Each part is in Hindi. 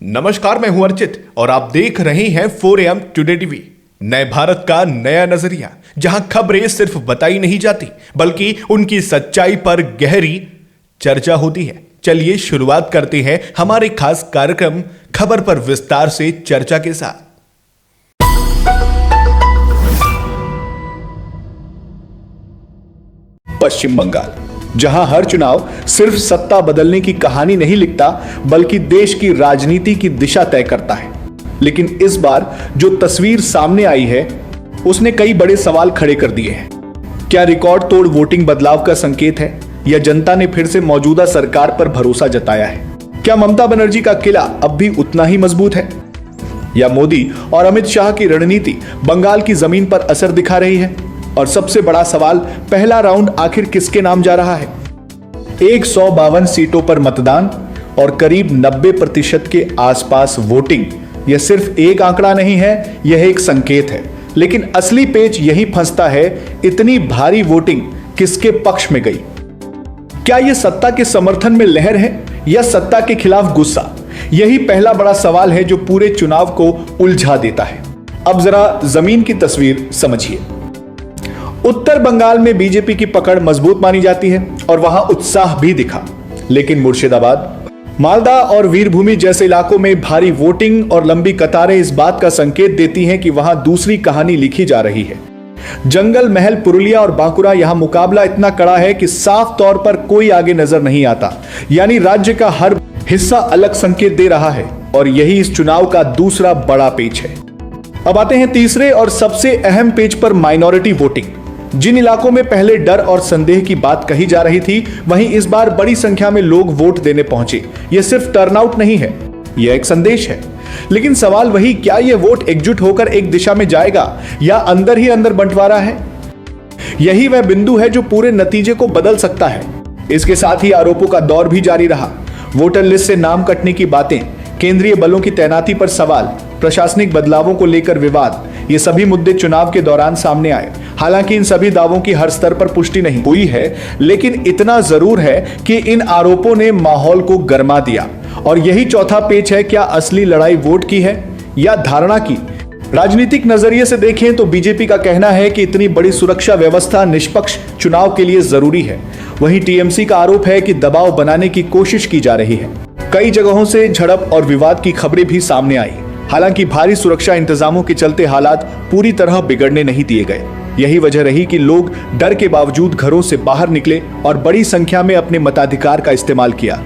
नमस्कार, मैं हूं अर्चित और आप देख रहे हैं 4AM टुडे टीवी। नए भारत का नया नजरिया, जहां खबरें सिर्फ बताई नहीं जाती बल्कि उनकी सच्चाई पर गहरी चर्चा होती है। चलिए शुरुआत करते हैं हमारे खास कार्यक्रम खबर पर विस्तार से चर्चा के साथ। पश्चिम बंगाल, जहां हर चुनाव सिर्फ सत्ता बदलने की कहानी नहीं लिखता बल्कि देश की राजनीति की दिशा तय करता है। लेकिन इस बार जो तस्वीर सामने आई है उसने कई बड़े सवाल खड़े कर दिए हैं। क्या रिकॉर्ड तोड़ वोटिंग बदलाव का संकेत है या जनता ने फिर से मौजूदा सरकार पर भरोसा जताया है? क्या ममता बनर्जी का किला अब भी उतना ही मजबूत है या मोदी और अमित शाह की रणनीति बंगाल की जमीन पर असर दिखा रही है? और सबसे बड़ा सवाल, पहला राउंड आखिर किसके नाम जा रहा है? 152 सीटों पर मतदान और करीब 90% के आसपास वोटिंग, यह सिर्फ एक आंकड़ा नहीं है, यह एक संकेत है। लेकिन असली पेच यही फंसता है, इतनी भारी वोटिंग किसके पक्ष में गई? क्या यह सत्ता के समर्थन में लहर है या सत्ता के खिलाफ गुस्सा? यही पहला बड़ा सवाल है जो पूरे चुनाव को उलझा देता है। अब जरा जमीन की तस्वीर समझिए। उत्तर बंगाल में बीजेपी की पकड़ मजबूत मानी जाती है और वहां उत्साह भी दिखा। लेकिन मुर्शिदाबाद, मालदा और वीरभूमि जैसे इलाकों में भारी वोटिंग और लंबी कतारें इस बात का संकेत देती हैं कि वहां दूसरी कहानी लिखी जा रही है। जंगल महल, पुरुलिया और बांकुरा, यहां मुकाबला इतना कड़ा है कि साफ तौर पर कोई आगे नजर नहीं आता। यानी राज्य का हर हिस्सा अलग संकेत दे रहा है और यही इस चुनाव का दूसरा बड़ा पेच है। अब आते हैं तीसरे और सबसे अहम पेच पर, माइनॉरिटी वोटिंग। जिन इलाकों में पहले डर और संदेह की बात कही जा रही थी, वहीं इस बार बड़ी संख्या में लोग वोट देने पहुंचे। यह सिर्फ टर्नआउट नहीं है, यह एक संदेश है। लेकिन सवाल वही, क्या यह वोट एकजुट होकर एक दिशा में जाएगा या अंदर ही अंदर बंटवारा है? यही वह बिंदु है जो पूरे नतीजे को बदल सकता है। इसके साथ ही आरोपों का दौर भी जारी रहा। वोटर लिस्ट से नाम कटने की बातें, केंद्रीय बलों की तैनाती पर सवाल, प्रशासनिक बदलावों को लेकर विवाद, ये सभी मुद्दे चुनाव के दौरान सामने आए। हालांकि इन सभी दावों की हर स्तर पर पुष्टि नहीं हुई है, लेकिन इतना जरूर है कि इन आरोपों ने माहौल को गर्मा दिया। और यही चौथा पेच है, क्या असली लड़ाई वोट की है या धारणा की? राजनीतिक नजरिए से देखें तो बीजेपी का कहना है कि इतनी बड़ी सुरक्षा व्यवस्था निष्पक्ष चुनाव के लिए जरूरी है। वहीं टीएमसी का आरोप है कि दबाव बनाने की कोशिश की जा रही है। कई जगहों से झड़प और विवाद की खबरें भी सामने आई। हालांकि भारी सुरक्षा इंतजामों के चलते हालात पूरी तरह बिगड़ने नहीं दिए गए। यही वजह रही कि लोग डर के बावजूद घरों से बाहर निकले और बड़ी संख्या में अपने मताधिकार का इस्तेमाल किया।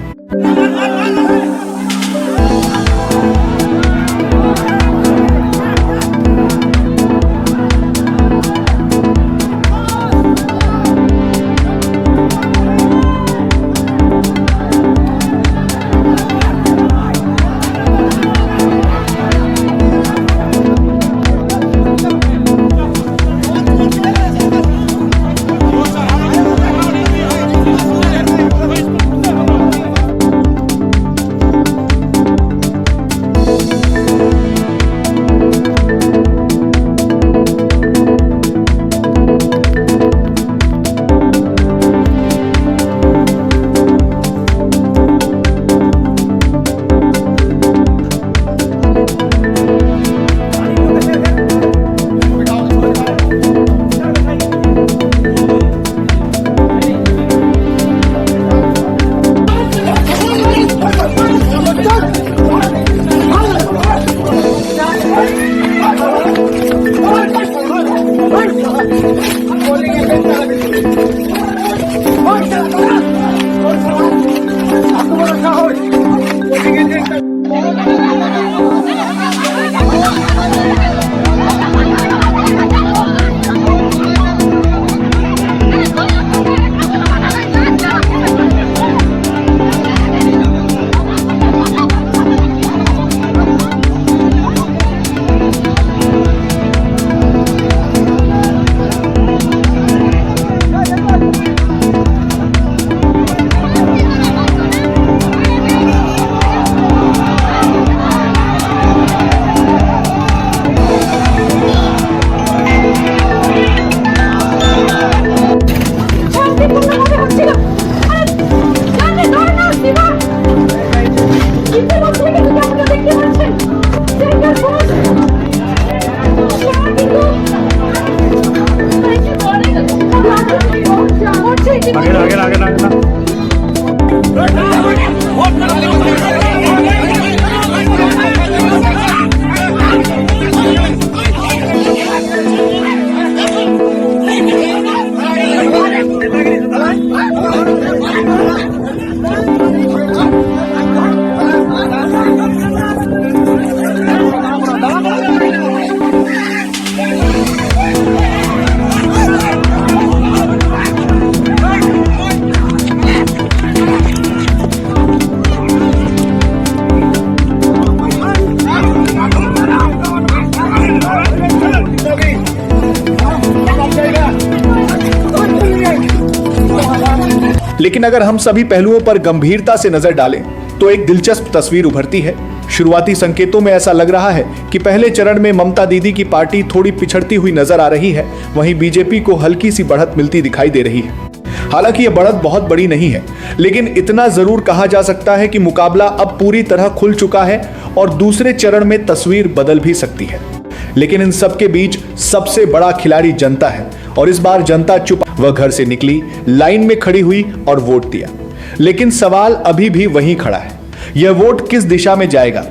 लेकिन अगर हम सभी पहलुओं पर गंभीरता से नजर डालें तो एक दिलचस्प तस्वीर उभरती है। शुरुआती संकेतों में ऐसा लग रहा है कि पहले चरण में ममता दीदी की पार्टी थोड़ी पिछड़ती हुई नजर आ रही है, वहीं बीजेपी को हल्की सी बढ़त मिलती दिखाई दे रही है। हालांकि यह बढ़त बहुत बड़ी नहीं है, लेकिन इतना जरूर कहा जा सकता है कि मुकाबला अब पूरी तरह खुल चुका है और दूसरे चरण में तस्वीर बदल भी सकती है। लेकिन इन सबके बीच सबसे बड़ा खिलाड़ी जनता है और इस बार जनता चुप, वह घर से निकली, लाइन में खड़ी हुई और वोट दिया। लेकिन सवाल अभी भी वहीं खड़ा है, यह वोट किस दिशा में जाएगा।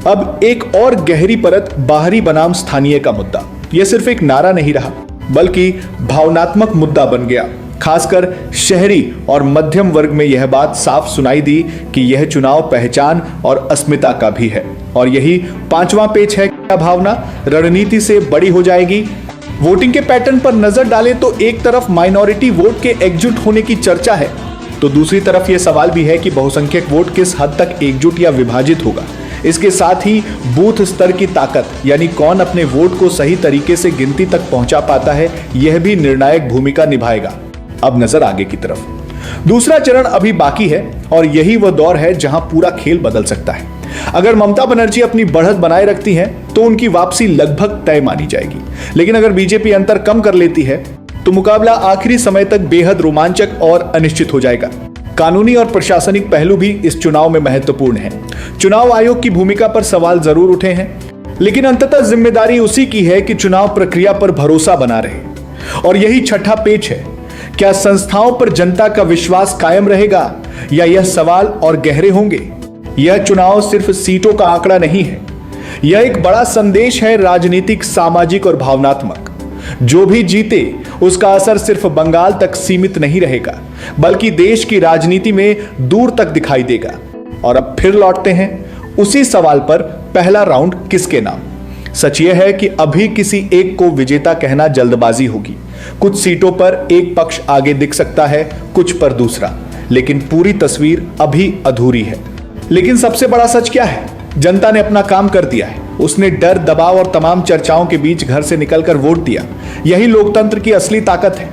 अब एक और गहरी परत बाहरी बनाम स्थानीय का मुद्दा, यह सिर्फ एक नारा नहीं रहा बल्कि भावनात्मक मुद्दा बन गया। खासकर शहरी और मध्यम वर्ग में यह बात साफ सुनाई दी कि यह चुनाव पहचान और अस्मिता का भी है और यही पांचवा पेच है। क्या भावना रणनीति से बड़ी हो जाएगी। वोटिंग के पैटर्न पर नजर डालें तो एक तरफ माइनॉरिटी वोट के एकजुट होने की चर्चा है, तो दूसरी तरफ यह सवाल भी है कि बहुसंख्यक वोट किस हद तक एकजुट या विभाजित होगा। इसके साथ ही बूथ स्तर की ताकत, यानी कौन अपने वोट को सही तरीके से गिनती तक पहुंचा पाता है, यह भी निर्णायक भूमिका निभाएगा। अब नजर आगे की तरफ। दूसरा चरण अभी बाकी है और यही वह दौर है जहां पूरा खेल बदल सकता है। अगर ममता बनर्जी अपनी बढ़त बनाए रखती हैं तो उनकी वापसी लगभग तय मानी जाएगी, लेकिन अगर बीजेपी अंतर कम कर लेती है तो मुकाबला आखिरी समय तक बेहद रोमांचक और अनिश्चित हो जाएगा। कानूनी और प्रशासनिक पहलू भी इस चुनाव में महत्वपूर्ण है। चुनाव आयोग की भूमिका पर सवाल जरूर उठे हैं, लेकिन अंततः जिम्मेदारी उसी की है कि चुनाव प्रक्रिया पर भरोसा बना रहे। और यही छठा पेच है, क्या संस्थाओं पर जनता का विश्वास कायम रहेगा या यह सवाल और गहरे होंगे। यह चुनाव सिर्फ सीटों का आंकड़ा नहीं है, यह एक बड़ा संदेश है, राजनीतिक, सामाजिक और भावनात्मक। जो भी जीते उसका असर सिर्फ बंगाल तक सीमित नहीं रहेगा, बल्कि देश की राजनीति में दूर तक दिखाई देगा। और अब फिर लौटते हैं उसी सवाल पर, पहला राउंड किसके नाम। सच यह है कि अभी किसी एक को विजेता कहना जल्दबाजी होगी। कुछ सीटों पर एक पक्ष आगे दिख सकता है, कुछ पर दूसरा, लेकिन पूरी तस्वीर अभी अधूरी है। लेकिन सबसे बड़ा सच क्या है, जनता ने अपना काम कर दिया है। उसने डर, दबाव और तमाम चर्चाओं के बीच घर से निकलकर वोट दिया। यही लोकतंत्र की असली ताकत है।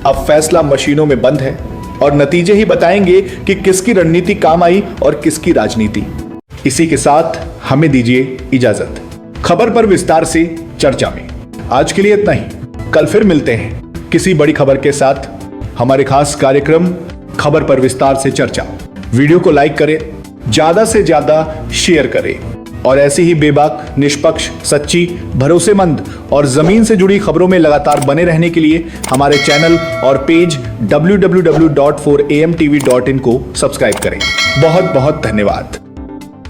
अब फैसला मशीनों में बंद है और नतीजे ही बताएंगे कि किसकी रणनीति काम आई और किसकी राजनीति। इसी के साथ हमें दीजिए इजाजत। खबर पर विस्तार से चर्चा में आज के लिए इतना ही। कल फिर मिलते हैं किसी बड़ी खबर के साथ। हमारे खास कार्यक्रम खबर पर विस्तार से चर्चा वीडियो को लाइक करें, ज्यादा से ज्यादा शेयर करें और ऐसी ही बेबाक, निष्पक्ष, सच्ची, भरोसेमंद और जमीन से जुड़ी खबरों में लगातार बने रहने के लिए हमारे चैनल और पेज www.4amtv.in को सब्सक्राइब करें। बहुत बहुत धन्यवाद।